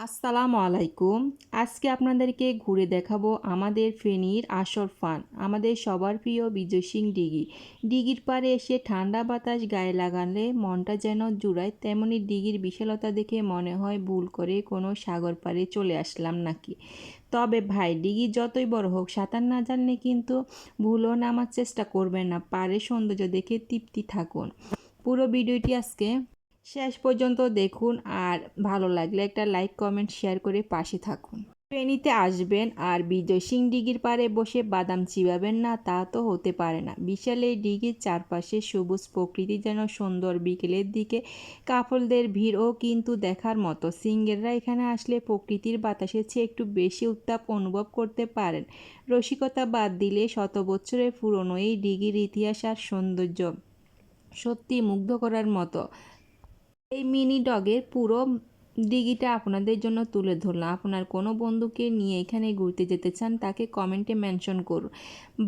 আসসালামু আলাইকুম। আজকে আপনাদেরকে ঘুরে দেখাবো আমাদের ফেনীর আসর ফান, আমাদের সবার প্রিয় বিজয় সিং দিঘি। দিঘির পাড়ে এসে ঠান্ডা বাতাস গায়ে লাগালে মনটা যেন জুড়ায়, তেমনি দিঘির বিশালতা দেখে মনে হয় ভুল করে কোনো সাগর পাড়ে চলে আসলাম নাকি। তবে ভাই, দিঘি যতই বড় হোক, সাঁতার না জানলে কিন্তু ভুলও নামার চেষ্টা করবেন না। পাড়ের সৌন্দর্য দেখে তৃপ্তি থাকুন। পুরো ভিডিওটি আজকে শেষ পর্যন্ত দেখুন, আর ভালো লাগলে একটা লাইক কমেন্ট শেয়ার করে পাশে থাকুন। ফেনীতে আসবেন আর বিজয় সিং দিঘির পাড়ে বসে বাদাম চিবাবেন না, তা তো হতে পারে না। বিশাল এই দিঘির চারপাশে সবুজ প্রকৃতি যেন সুন্দর। বিকেলের দিকে কাপলদের ভিড়ও কিন্তু দেখার মতো। সিঙ্গেলরা এখানে আসলে প্রকৃতির বাতাসের চেয়ে একটু বেশি উত্তাপ অনুভব করতে পারেন। রসিকতা বাদ দিলে শত বছরের পুরনো এই দিঘির ইতিহাস আর সৌন্দর্য সত্যি মুগ্ধ করার মতো। এই মিনি ডগের পুরো দিঘিটা আপনাদের জন্য তুলে ধরলাম। আপনার কোনো বন্ধুকে নিয়ে এখানে ঘুরতে যেতে চান, তাকে কমেন্টে মেনশন করুন।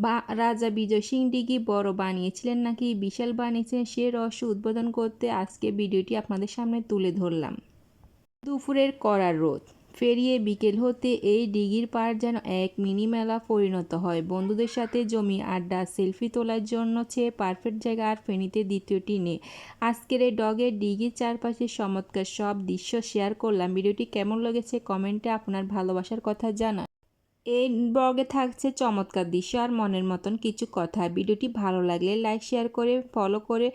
বা রাজা বিজয় সিং দিঘি বড় বানিয়েছিলেন নাকি বিশাল বানিয়েছিলেন, সে রহস্য উদ্বোধন করতে আজকে ভিডিওটি আপনাদের সামনে তুলে ধরলাম। দুপুরের কড়া রোদ ফেরিয়ে বিকেল হতে এই দিঘির পাড় যেন এক মিনি মেলা পরিণত হয়। বন্ধুদের সাথে জমি আড্ডা, সেলফি তোলার জন্য চেয়ে পারফেক্ট জায়গা আর ফেনীতে দ্বিতীয়টি নেই। আজকের এই ডগের দিঘির চারপাশে চমৎকার সব দৃশ্য শেয়ার করলাম। ভিডিওটি কেমন লেগেছে কমেন্টে আপনার ভালোবাসার কথা জানান। এই ব্লগে থাকছে চমৎকার দৃশ্য আর মনের মতন কিছু কথা। ভিডিওটি ভালো লাগলে লাইক শেয়ার করে ফলো করে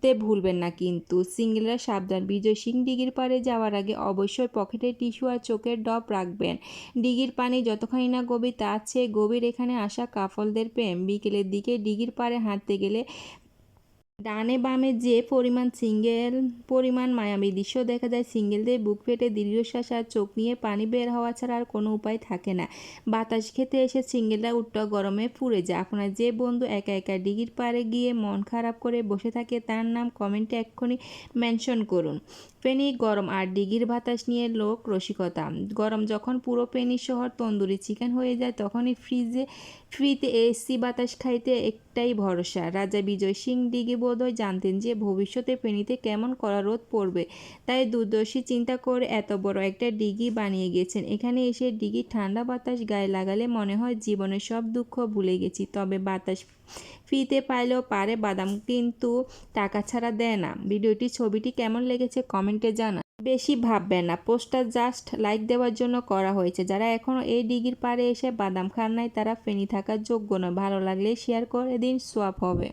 তে ভুলবেন না কিন্তু। সিঙ্গেলরা সাবধান, বিজয় সিং দিঘির পাড়ে যাওয়ার আগে অবশ্যই পকেটে টিস্যু আর চোখের ড্রপ রাখবেন। দিঘির পানি যতখানি না গভীর, তার চেয়ে গভীর এখানে আসা কাপলদের প্রেম। বিকেলের দিকে দিঘির পাড়ে হাঁটতে গেলে ডানে বামে যে পরিমাণ মায়াবী দৃশ্য দেখা যায়, সিঙ্গেলদের বুক ফেটে দীর্ঘশ্বাস আর চোখ নিয়ে পানি বের হওয়া ছাড়া আর কোনো উপায় থাকে না। বাতাস খেতে এসে সিঙ্গেলরা উঠটা গরমে পুড়ে যায়। আপনার যে বন্ধু একা একা দিঘির পাড়ে গিয়ে মন খারাপ করে বসে থাকে, তার নাম কমেন্টে এক্ষুনি মেনশন করুন। ফেনী গরম আর দিঘির বাতাস নিয়ে লোক রসিকতা। গরম যখন পুরো ফেনী শহর তন্দুরি চিকেন হয়ে যায়, তখনই ফ্রিতে এসি বাতাস খাইতে একটাই ভরসা। রাজা বিজয় সিং দিঘি বোধহয় জানতেন যে ভবিষ্যতে ফেনীতে কেমন কড়া রোদ পড়বে, তাই দূরদর্শী চিন্তা করে এত বড় একটা দিঘি বানিয়ে গেছেন। এখানে এসে দিঘির ঠান্ডা বাতাস গায়ে লাগালে মনে হয় জীবনের সব দুঃখ ভুলে গেছি। তবে বাতাস ফ্রিতে পাইলেও পারে, বাদাম কিন্তু টাকা ছাড়া দেয় না। ছবিটি কেমন লেগেছে কমেন্টে জানান। বেশি ভাববেন না, পোস্টটা জাস্ট লাইক দেওয়ার জন্য করা হয়েছে। যারা এখনও এই দিঘির পাড়ে এসে বাদাম খান নাই, তারা ফেনী থাকার যোগ্য নয়। ভালো লাগলে শেয়ার করে দিন, সোয়াপ হবে।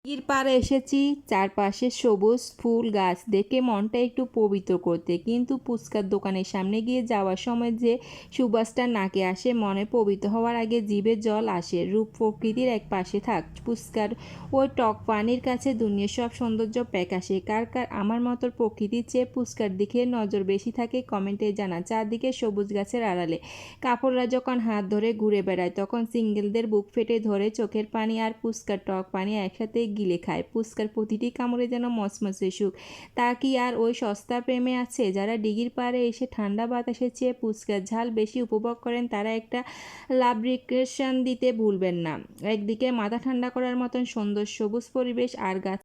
দিঘির পাড়ে এসেছি, চারপাশে সবুজ ফুল গাছ দেখে মনটা একটু পবিত্র করতে, কিন্তু ফুচকার দোকানের সামনে গিয়ে যাওয়ার সময় যে সুবাসটা নাকে আসে, মনে পবিত্র হওয়ার আগে জিভে জল আসে। রূপ প্রকৃতির এক পাশে থাক ফুচকার ওই টক পানির কাছে দুনিয়ার সব সৌন্দর্য প্যাকাশে। কার কার আমার মতো প্রকৃতির চেয়ে ফুচকার দিকে নজর বেশি থাকে কমেন্টে জানা। চারদিকে সবুজ গাছের আড়ালে কাপড়রা যখন হাত ধরে ঘুরে বেড়ায়, তখন সিঙ্গেলদের বুক ফেটে ধরে চোখের পানি আর ফুচকার টক পানি একসাথে গিলে খায়। ফুচকার প্রতিটি কামড়ে যেন মচমচে সুখ। তা কি আর ওই সস্তা প্রেমে আছে? যারা দিঘির পাড়ে এসে ঠান্ডা বাতাসের চেয়ে ফুচকার ঝাল বেশি উপভোগ করেন, তারা একটা লাভ রিক্রেশন দিতে ভুলবেন না। একদিকে মাথা ঠান্ডা করার মতন সুন্দর সবুজ পরিবেশ আর গাছ